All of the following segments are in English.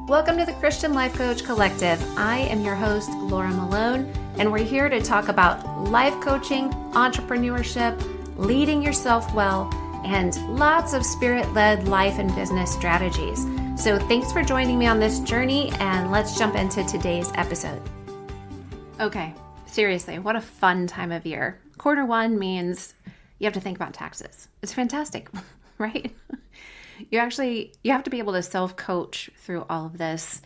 Welcome to the Christian Life Coach Collective. I am your host, Laura Malone, and we're here to talk about life coaching, entrepreneurship, leading yourself well, and lots of spirit-led life and business strategies. So thanks for joining me on this journey, and let's jump into today's episode. Okay, seriously, what a fun time of year. Quarter one means you have to think about taxes. It's fantastic, right? You have to be able to self-coach through all of this,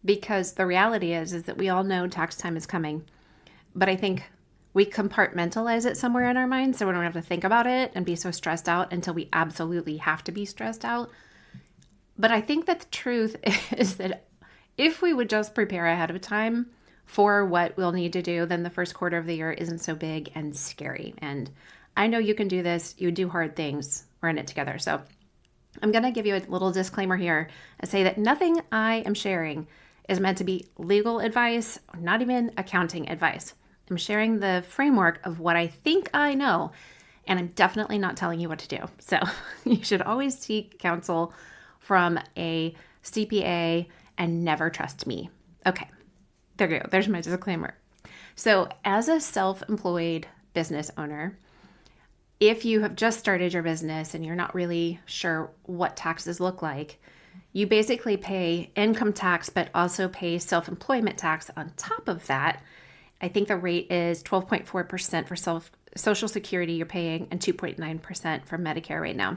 because the reality is that we all know tax time is coming, but I think we compartmentalize it somewhere in our mind so we don't have to think about it and be so stressed out until we absolutely have to be stressed out. But I think that the truth is that if we would just prepare ahead of time for what we'll need to do, then the first quarter of the year isn't so big and scary. And I know you can do this. You do hard things. We're in it together. So I'm going to give you a little disclaimer here and say that nothing I am sharing is meant to be legal advice, or not even accounting advice. I'm sharing the framework of what I think I know, and I'm definitely not telling you what to do. So you should always seek counsel from a CPA and never trust me. Okay, there you go. There's my disclaimer. So as a self-employed business owner, if you have just started your business and you're not really sure what taxes look like, you basically pay income tax, but also pay self-employment tax on top of that. I think the rate is 12.4% for Social Security you're paying and 2.9% for Medicare right now.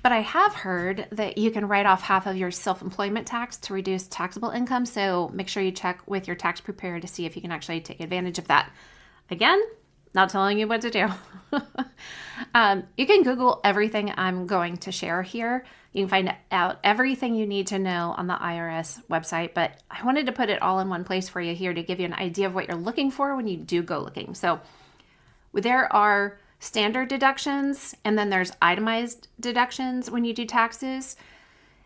But I have heard that you can write off half of your self-employment tax to reduce taxable income. So make sure you check with your tax preparer to see if you can actually take advantage of that. Again, not telling you what to do. You can Google everything I'm going to share here. You can find out everything you need to know on the IRS website, but I wanted to put it all in one place for you here to give you an idea of what you're looking for when you do go looking. So there are standard deductions, and then there's itemized deductions when you do taxes.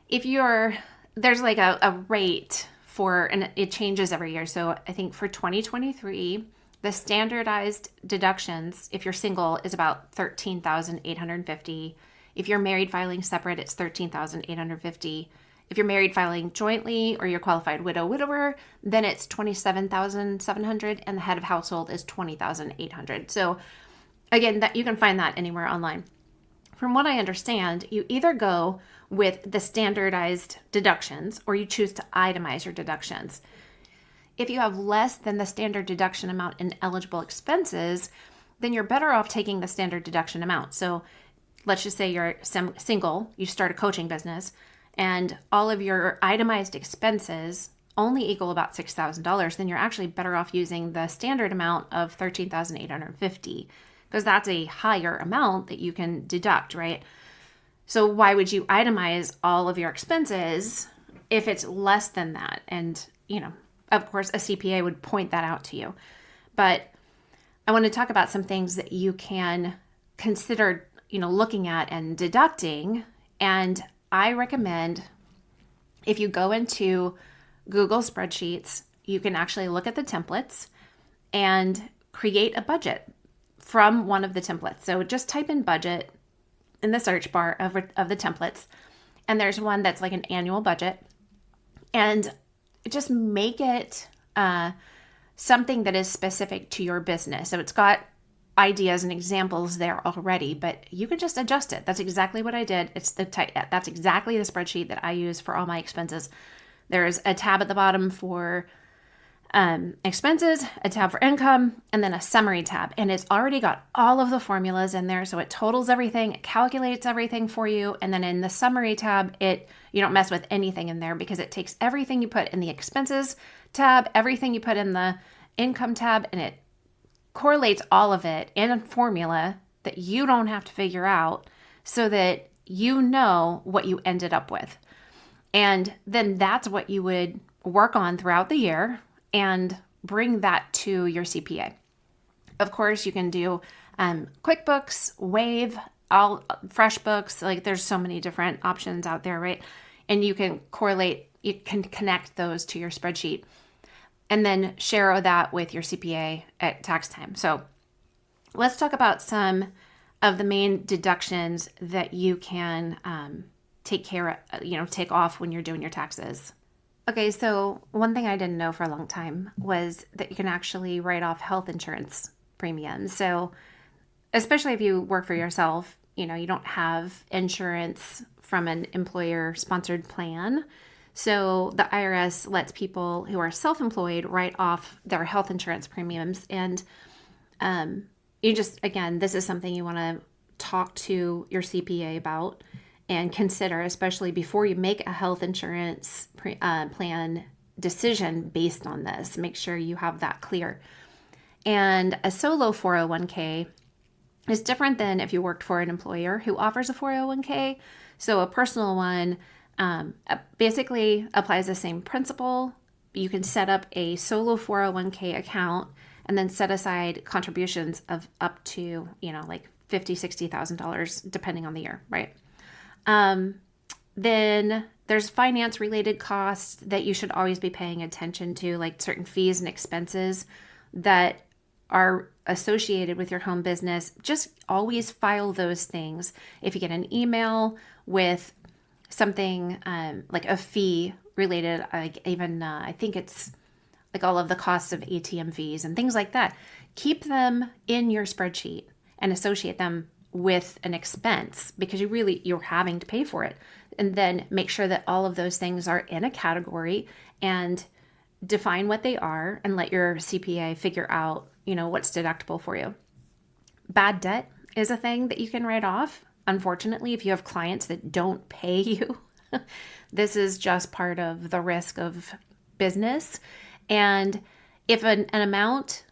There's like a rate and it changes every year. So I think for 2023, the standardized deductions, if you're single, is about $13,850. If you're married filing separate, it's $13,850. If you're married filing jointly or you're qualified widower, then it's $27,700, and the head of household is $20,800. So again, that you can find that anywhere online. From what I understand, you either go with the standardized deductions or you choose to itemize your deductions. If you have less than the standard deduction amount in eligible expenses, then you're better off taking the standard deduction amount. So let's just say you're single, you start a coaching business, and all of your itemized expenses only equal about $6,000, then you're actually better off using the standard amount of $13,850, because that's a higher amount that you can deduct, right? So why would you itemize all of your expenses if it's less than that? And, of course, a CPA would point that out to you. But I want to talk about some things that you can consider, looking at and deducting. And I recommend if you go into Google spreadsheets, you can actually look at the templates and create a budget from one of the templates. So just type in budget in the search bar of the templates. And there's one that's like an annual budget. And just make it something that is specific to your business. So it's got ideas and examples there already, but you can just adjust it. That's exactly what I did. That's exactly the spreadsheet that I use for all my expenses. There's a tab at the bottom for expenses, a tab for income, and then a summary tab. And it's already got all of the formulas in there. So it totals everything, it calculates everything for you. And then in the summary tab, you don't mess with anything in there, because it takes everything you put in the expenses tab, everything you put in the income tab, and it correlates all of it in a formula that you don't have to figure out, so that you know what you ended up with. And then that's what you would work on throughout the year and bring that to your CPA. Of course, you can do QuickBooks, Wave, all FreshBooks. Like, there's so many different options out there, right? And you can connect those to your spreadsheet and then share that with your CPA at tax time. So let's talk about some of the main deductions that you can take off when you're doing your taxes. Okay, so one thing I didn't know for a long time was that you can actually write off health insurance premiums. So, especially if you work for yourself, you don't have insurance from an employer sponsored plan. So, the IRS lets people who are self employed write off their health insurance premiums. And you just, again, this is something you want to talk to your CPA about and consider, especially before you make a health insurance plan decision based on this. Make sure you have that clear. And a solo 401k is different than if you worked for an employer who offers a 401k. So a personal one basically applies the same principle. You can set up a solo 401k account and then set aside contributions of up to, like $50,000, $60,000, depending on the year, right? Then there's finance related costs that you should always be paying attention to, like certain fees and expenses that are associated with your home business. Just always file those things. If you get an email with something like a fee related, like even I think it's like all of the costs of ATM fees and things like that, keep them in your spreadsheet and associate them with an expense because you're having to pay for it. And then make sure that all of those things are in a category and define what they are and let your CPA figure out, what's deductible for you. Bad debt is a thing that you can write off. Unfortunately, if you have clients that don't pay you, this is just part of the risk of business. And if an amount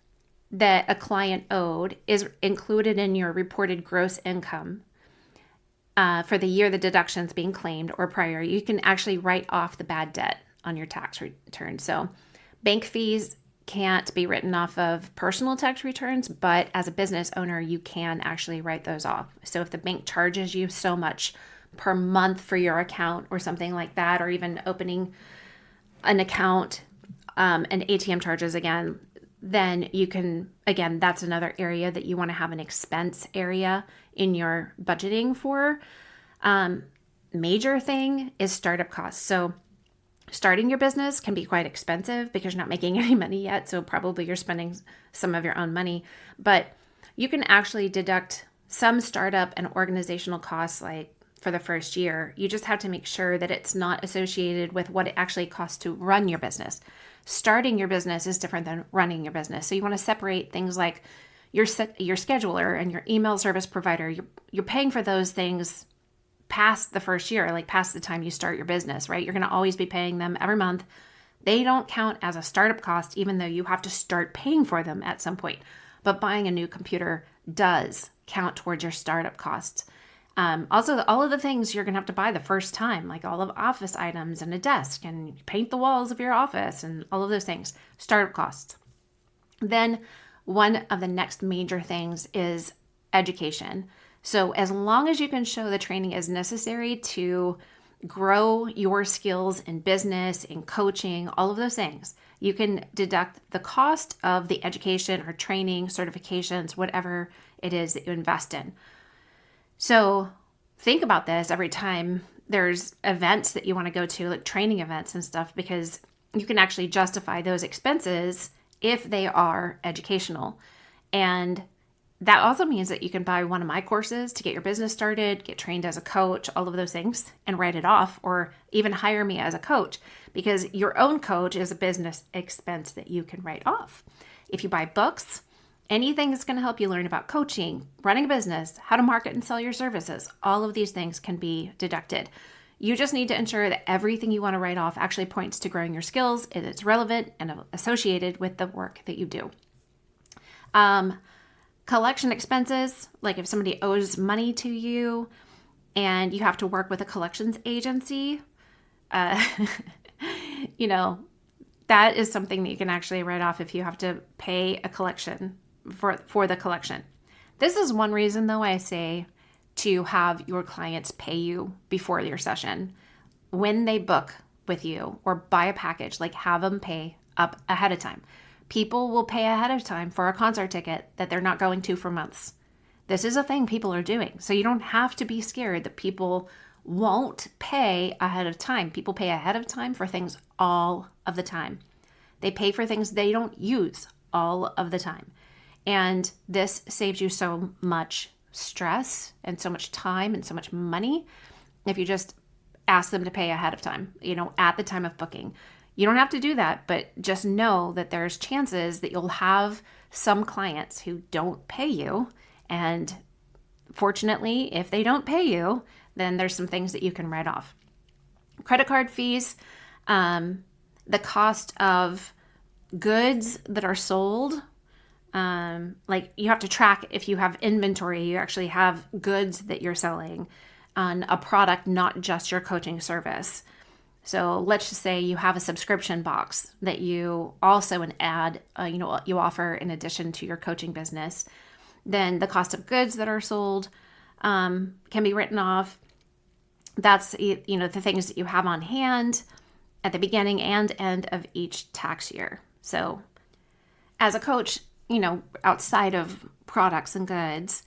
that a client owed is included in your reported gross income for the year the deduction's being claimed or prior, you can actually write off the bad debt on your tax return. So bank fees can't be written off of personal tax returns, but as a business owner, you can actually write those off. So if the bank charges you so much per month for your account or something like that, or even opening an account and ATM charges again, then you can, again, that's another area that you want to have an expense area in your budgeting for. Major thing is startup costs. So starting your business can be quite expensive because you're not making any money yet. So probably you're spending some of your own money, but you can actually deduct some startup and organizational costs like for the first year. You just have to make sure that it's not associated with what it actually costs to run your business. Starting your business is different than running your business. So you want to separate things like your scheduler and your email service provider. You're paying for those things past the first year, like past the time you start your business, right? You're going to always be paying them every month. They don't count as a startup cost, even though you have to start paying for them at some point. But buying a new computer does count towards your startup costs. Also, all of the things you're going to have to buy the first time, like all of office items and a desk and paint the walls of your office and all of those things, startup costs. Then one of the next major things is education. So as long as you can show the training is necessary to grow your skills in business, in coaching, all of those things, you can deduct the cost of the education or training, certifications, whatever it is that you invest in. So think about this every time there's events that you want to go to, like training events and stuff, because you can actually justify those expenses if they are educational. And that also means that you can buy one of my courses to get your business started, get trained as a coach, all of those things, and write it off, or even hire me as a coach, because your own coach is a business expense that you can write off. If you buy books, anything that's going to help you learn about coaching, running a business, how to market and sell your services, all of these things can be deducted. You just need to ensure that everything you want to write off actually points to growing your skills and it's relevant and associated with the work that you do. Collection expenses, like if somebody owes money to you and you have to work with a collections agency, that is something that you can actually write off if you have to pay a collection for the collection. This is one reason, though, I say to have your clients pay you before your session. When they book with you or buy a package, like have them pay up ahead of time. People will pay ahead of time for a concert ticket that they're not going to for months. This is a thing people are doing. So you don't have to be scared that people won't pay ahead of time. People pay ahead of time for things all of the time. They pay for things they don't use all of the time. And this saves you so much stress and so much time and so much money if you just ask them to pay ahead of time, at the time of booking. You don't have to do that, but just know that there's chances that you'll have some clients who don't pay you. And fortunately, if they don't pay you, then there's some things that you can write off. Credit card fees, the cost of goods that are sold, like you have to track if you have inventory, you actually have goods that you're selling on a product, not just your coaching service. So let's just say you have a subscription box that you also you offer in addition to your coaching business. Then the cost of goods that are sold can be written off. That's, the things that you have on hand at the beginning and end of each tax year. So as a coach, outside of products and goods,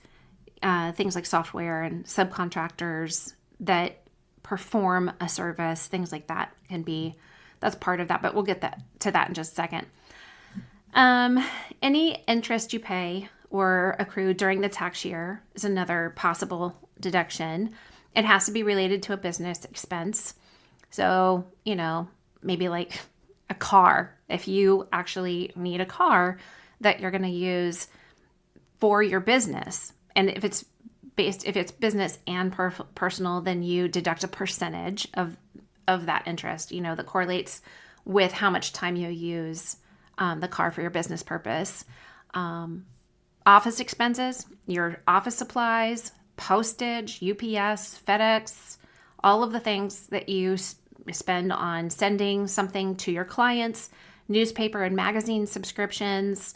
things like software and subcontractors that perform a service, things like that that's part of that, but we'll get to that in just a second. Any interest you pay or accrue during the tax year is another possible deduction. It has to be related to a business expense. So, maybe like a car. If you actually need a car that you're going to use for your business, and if it's business and personal, then you deduct a percentage of that interest, that correlates with how much time you use the car for your business purpose. Office expenses, your office supplies, postage, UPS, FedEx, all of the things that you spend on sending something to your clients, newspaper and magazine subscriptions.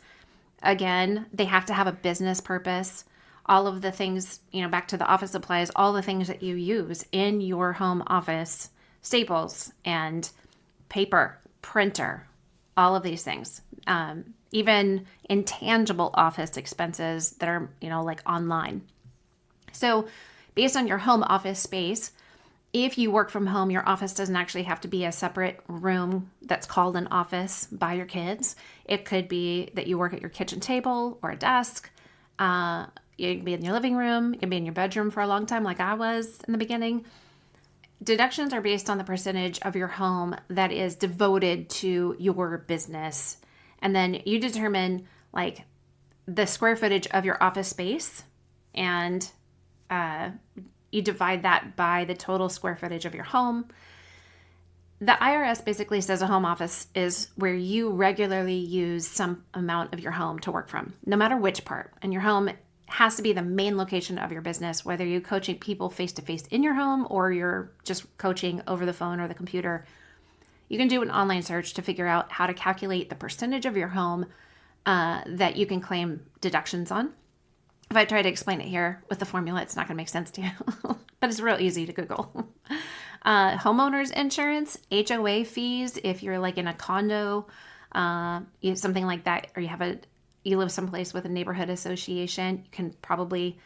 Again, they have to have a business purpose. All of the things, back to the office supplies, all the things that you use in your home office, staples and paper, printer, all of these things. Even intangible office expenses that are, like online. So based on your home office space, if you work from home, your office doesn't actually have to be a separate room that's called an office by your kids. It could be that you work at your kitchen table or a desk. You can be in your living room. You can be in your bedroom for a long time like I was in the beginning. Deductions are based on the percentage of your home that is devoted to your business. And then you determine like the square footage of your office space, and you divide that by the total square footage of your home. The IRS basically says a home office is where you regularly use some amount of your home to work from, no matter which part. And your home has to be the main location of your business, whether you're coaching people face-to-face in your home or you're just coaching over the phone or the computer. You can do an online search to figure out how to calculate the percentage of your home that you can claim deductions on. If I try to explain it here with the formula, it's not going to make sense to you, but it's real easy to Google. Homeowners insurance, HOA fees, if you're like in a condo, something like that, or you live someplace with a neighborhood association, you can probably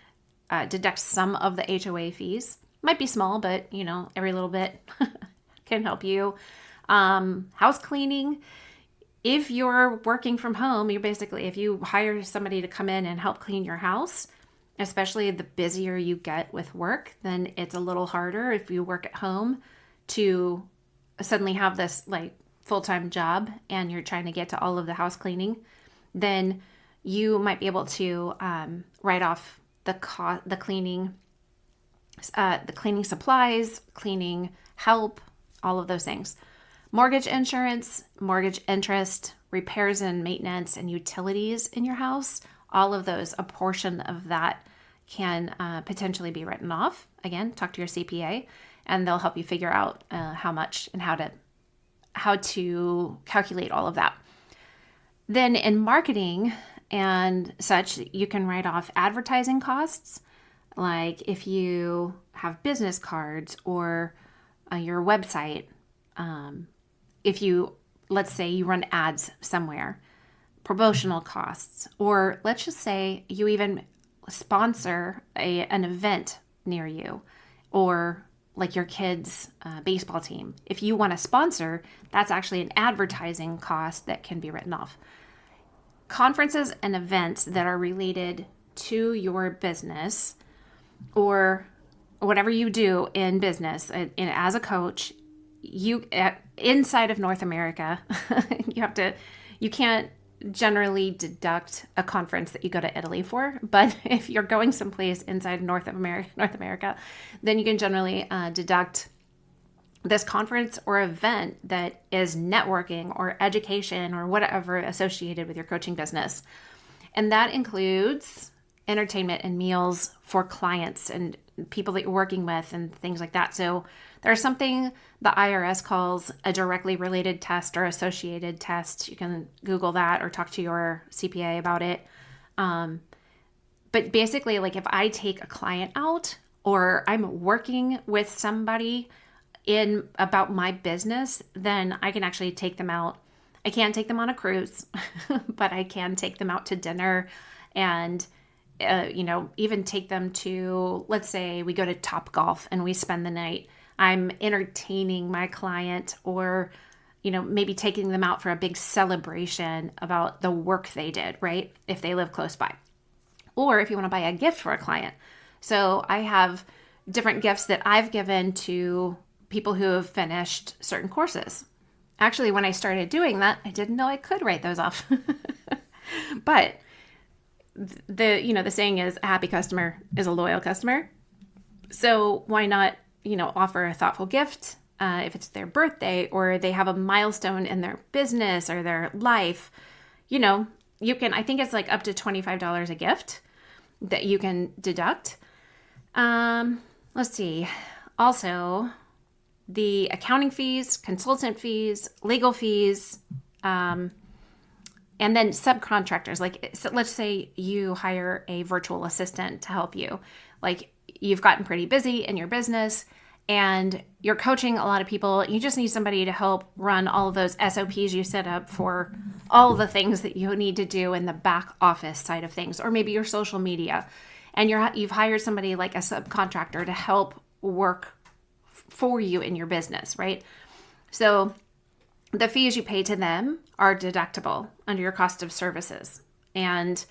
deduct some of the HOA fees. Might be small, but every little bit can help you. House cleaning. If you're working from home, if you hire somebody to come in and help clean your house, especially the busier you get with work, then it's a little harder if you work at home to suddenly have this like full-time job and you're trying to get to all of the house cleaning. Then you might be able to write off the cleaning supplies, cleaning help, all of those things. Mortgage insurance, mortgage interest, repairs and maintenance, and utilities in your house, all of those, a portion of that can potentially be written off. Again, talk to your CPA, and they'll help you figure out how much and how to calculate all of that. Then in marketing and such, you can write off advertising costs, like if you have business cards or your website. If let's say you run ads somewhere, promotional costs, or let's just say you even sponsor an event near you, or like your kids' baseball team. If you want to sponsor, that's actually an advertising cost that can be written off. Conferences and events that are related to your business or whatever you do in business as a coach, inside of North America, you can't generally deduct a conference that you go to Italy for, but if you're going someplace inside North America, then you can generally deduct this conference or event that is networking or education or whatever associated with your coaching business. And that includes entertainment and meals for clients and people that you're working with and things like that. So there's something the IRS calls a directly related test or associated test. You can Google that or talk to your CPA about it. But basically, like if I take a client out or I'm working with somebody about my business, then I can actually take them out. I can't take them on a cruise, but I can take them out to dinner and even take them to, let's say we go to Topgolf and we spend the night. I'm entertaining my client or, maybe taking them out for a big celebration about the work they did, right? If they live close by. Or if you want to buy a gift for a client. So I have different gifts that I've given to people who have finished certain courses. Actually, when I started doing that, I didn't know I could write those off. But the saying is a happy customer is a loyal customer. So why not, offer a thoughtful gift if it's their birthday or they have a milestone in their business or their life. You can, I think it's like up to $25 a gift that you can deduct. Let's see. Also, the accounting fees, consultant fees, legal fees, and then subcontractors, so let's say you hire a virtual assistant to help you. Like you've gotten pretty busy in your business and you're coaching a lot of people. You just need somebody to help run all of those SOPs you set up for all the things that you need to do in the back office side of things, or maybe your social media. And you've hired somebody like a subcontractor to help work for you in your business, right? So the fees you pay to them are deductible under your cost of services. And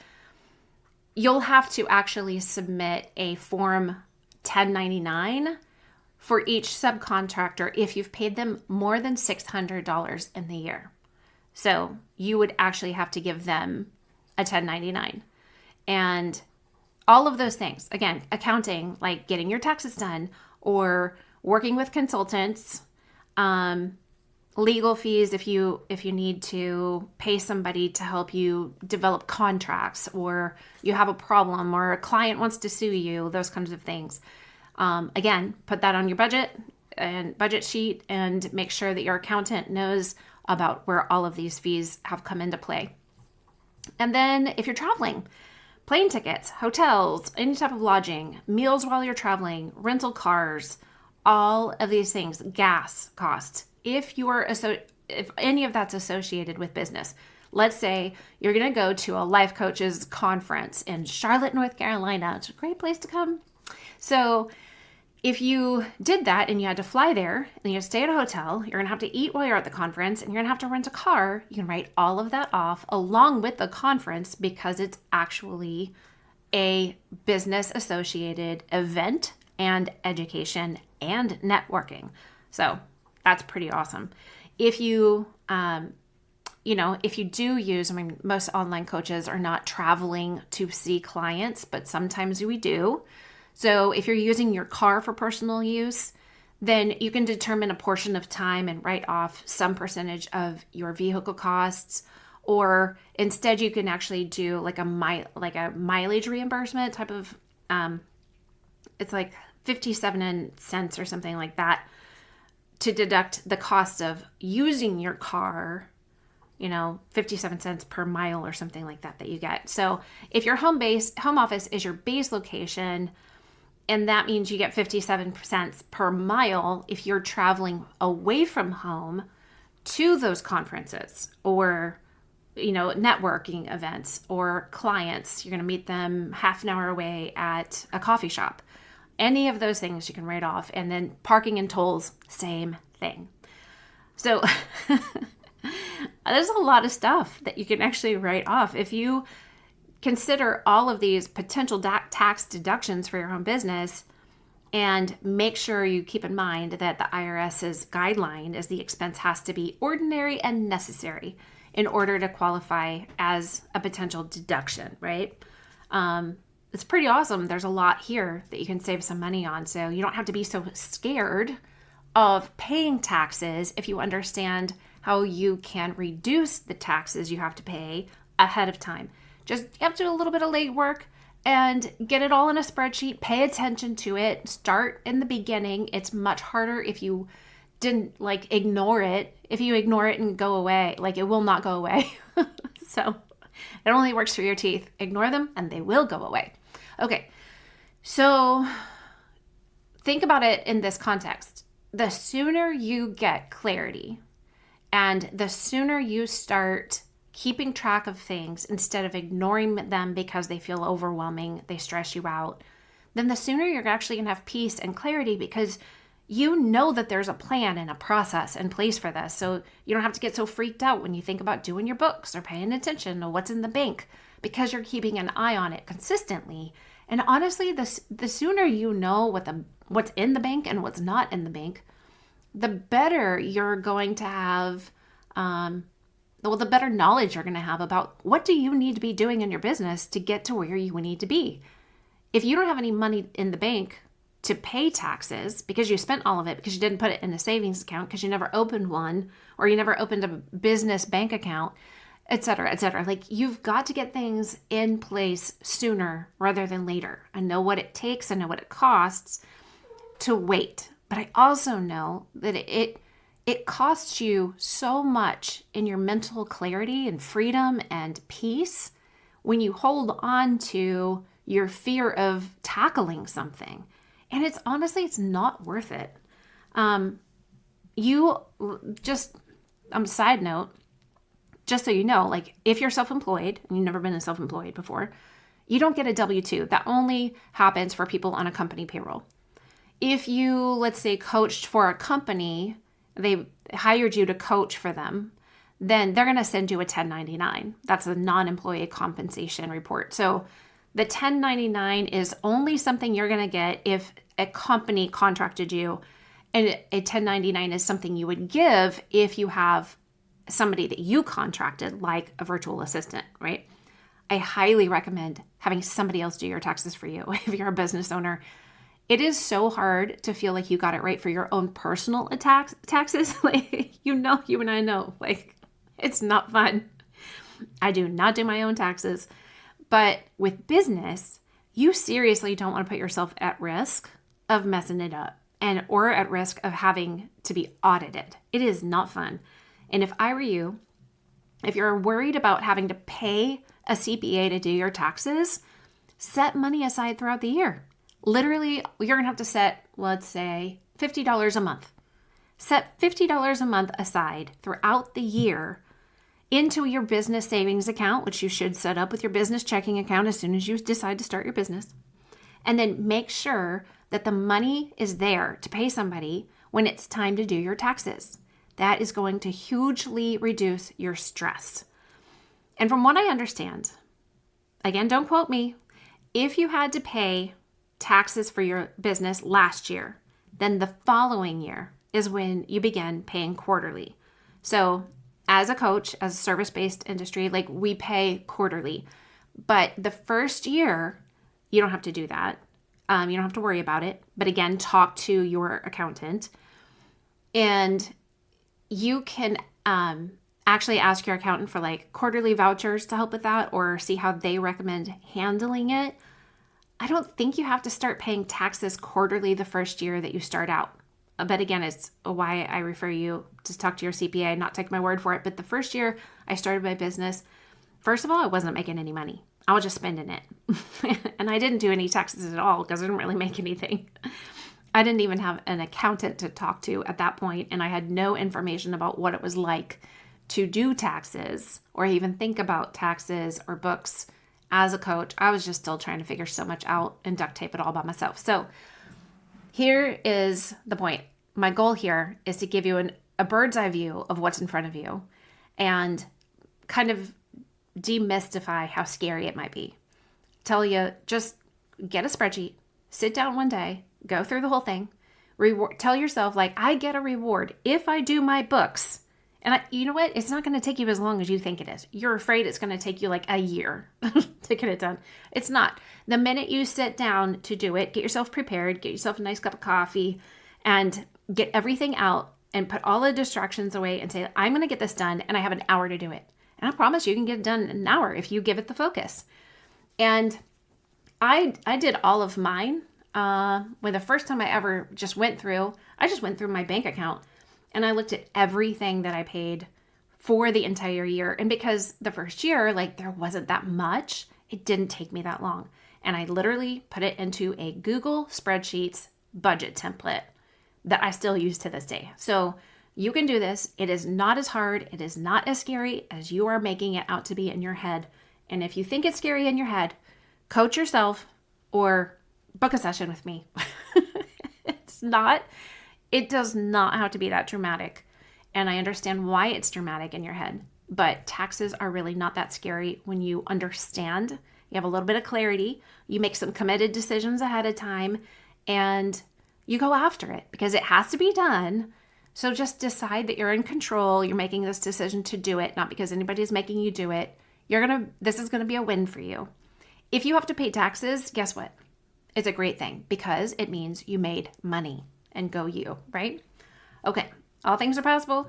you'll have to actually submit a Form 1099 for each subcontractor if you've paid them more than $600 in the year. So you would actually have to give them a 1099. And all of those things, again, accounting, like getting your taxes done or working with consultants, legal fees if you need to pay somebody to help you develop contracts or you have a problem or a client wants to sue you, those kinds of things. Again, put that on your budget sheet and make sure that your accountant knows about where all of these fees have come into play. And then if you're traveling, plane tickets, hotels, any type of lodging, meals while you're traveling, rental cars, all of these things, gas costs. If any of that's associated with business, let's say you're going to go to a life coaches conference in Charlotte, North Carolina. It's a great place to come. So if you did that and you had to fly there and you stay at a hotel, you're going to have to eat while you're at the conference and you're going to have to rent a car. You can write all of that off along with the conference because it's actually a business associated event and education and networking. So that's pretty awesome. If you, if you do use, most online coaches are not traveling to see clients, but sometimes we do. So if you're using your car for personal use, then you can determine a portion of time and write off some percentage of your vehicle costs. Or instead you can actually do like a mileage reimbursement type of, it's like 57 cents or something like that, to deduct the cost of using your car, 57 cents per mile or something like that you get. So if your home office is your base location, and that means you get 57 cents per mile if you're traveling away from home to those conferences or, networking events or clients. You're going to meet them half an hour away at a coffee shop. Any of those things you can write off. And then parking and tolls, same thing. So there's a lot of stuff that you can actually write off. If you consider all of these potential tax deductions for your home business, and make sure you keep in mind that the IRS's guideline is the expense has to be ordinary and necessary in order to qualify as a potential deduction, right? It's pretty awesome. There's a lot here that you can save some money on. So you don't have to be so scared of paying taxes if you understand how you can reduce the taxes you have to pay ahead of time. Just you have to do a little bit of legwork and get it all in a spreadsheet, pay attention to it, start in the beginning. It's much harder if you didn't ignore it. If you ignore it and go away, it will not go away. So it only works for your teeth. Ignore them and they will go away. Okay, so think about it in this context. The sooner you get clarity and the sooner you start keeping track of things instead of ignoring them because they feel overwhelming, they stress you out, then the sooner you're actually going to have peace and clarity because you know that there's a plan and a process in place for this. So you don't have to get so freaked out when you think about doing your books or paying attention to what's in the bank because you're keeping an eye on it consistently. And honestly, the sooner you know what's in the bank and what's not in the bank, the better you're going to have the better knowledge you're going to have about what do you need to be doing in your business to get to where you need to be. If you don't have any money in the bank to pay taxes because you spent all of it because you didn't put it in a savings account because you never opened one or you never opened a business bank account, et cetera, et cetera. You've got to get things in place sooner rather than later. I know what it takes. I know what it costs to wait. But I also know that it costs you so much in your mental clarity and freedom and peace when you hold on to your fear of tackling something. And it's not worth it. On a side note, just so you know, if you're self-employed and you've never been self-employed before, you don't get a W-2. That only happens for people on a company payroll. If you, let's say, coached for a company, they hired you to coach for them, then they're going to send you a 1099. That's a non-employee compensation report. So the 1099 is only something you're going to get if a company contracted you, and a 1099 is something you would give if you have somebody that you contracted, like a virtual assistant, right? I highly recommend having somebody else do your taxes for you if you're a business owner. It is so hard to feel like you got it right for your own personal taxes. You and I know, it's not fun. I do not do my own taxes. But with business, you seriously don't want to put yourself at risk of messing it up or at risk of having to be audited. It is not fun. And if I were you, if you're worried about having to pay a CPA to do your taxes, set money aside throughout the year. Literally, you're going to have to set, let's say, $50 a month. Set $50 a month aside throughout the year into your business savings account, which you should set up with your business checking account as soon as you decide to start your business. And then make sure that the money is there to pay somebody when it's time to do your taxes. That is going to hugely reduce your stress. And from what I understand, again, don't quote me, if you had to pay taxes for your business last year, then the following year is when you begin paying quarterly. So as a coach, as a service-based industry, we pay quarterly. But the first year, you don't have to do that. You don't have to worry about it. But again, talk to your accountant. And you can actually ask your accountant for quarterly vouchers to help with that or see how they recommend handling it. I don't think you have to start paying taxes quarterly the first year that you start out. But again, it's why I refer you to talk to your CPA, not take my word for it. But the first year I started my business, first of all, I wasn't making any money. I was just spending it. And I didn't do any taxes at all because I didn't really make anything. I didn't even have an accountant to talk to at that point, and I had no information about what it was like to do taxes or even think about taxes or books as a coach. I was just still trying to figure so much out and duct tape it all by myself. So Here is the point. My goal here is to give you a bird's eye view of what's in front of you and kind of demystify how scary it might be. Tell you, just get a spreadsheet, sit down one day, go through the whole thing, tell yourself, like, I get a reward if I do my books. And you know what? It's not going to take you as long as you think it is. You're afraid it's going to take you like a year to get it done. It's not. The minute you sit down to do it, get yourself prepared, get yourself a nice cup of coffee, and get everything out and put all the distractions away and say, I'm going to get this done and I have an hour to do it. And I promise you can get it done in an hour if you give it the focus. And I did all of mine. When the first time I ever just went through my bank account and I looked at everything that I paid for the entire year. And because the first year, like, there wasn't that much, it didn't take me that long. And I literally put it into a Google Spreadsheets budget template that I still use to this day. So you can do this. It is not as hard. It is not as scary as you are making it out to be in your head. And if you think it's scary in your head, coach yourself or book a session with me. It does not have to be that dramatic. And I understand why it's dramatic in your head, but taxes are really not that scary when you understand, you have a little bit of clarity, you make some committed decisions ahead of time, and you go after it because it has to be done. So just decide that you're in control. You're making this decision to do it, not because anybody's making you do it. This is going to be a win for you. If you have to pay taxes, guess what? It's a great thing because it means you made money, and go you, right? Okay, all things are possible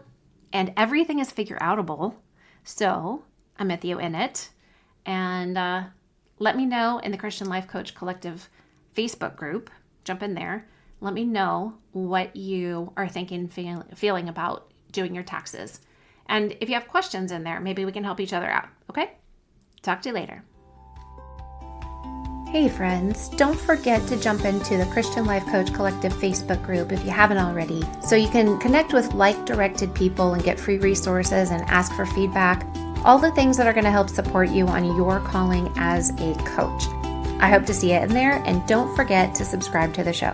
and everything is figure outable. So I'm with you in it. And let me know in the Christian Life Coach Collective Facebook group. Jump in there. Let me know what you are thinking, feeling about doing your taxes. And if you have questions in there, maybe we can help each other out. Okay? Talk to you later. Hey friends, don't forget to jump into the Christian Life Coach Collective Facebook group if you haven't already, so you can connect with like-directed people and get free resources and ask for feedback, all the things that are going to help support you on your calling as a coach. I hope to see you in there, and don't forget to subscribe to the show.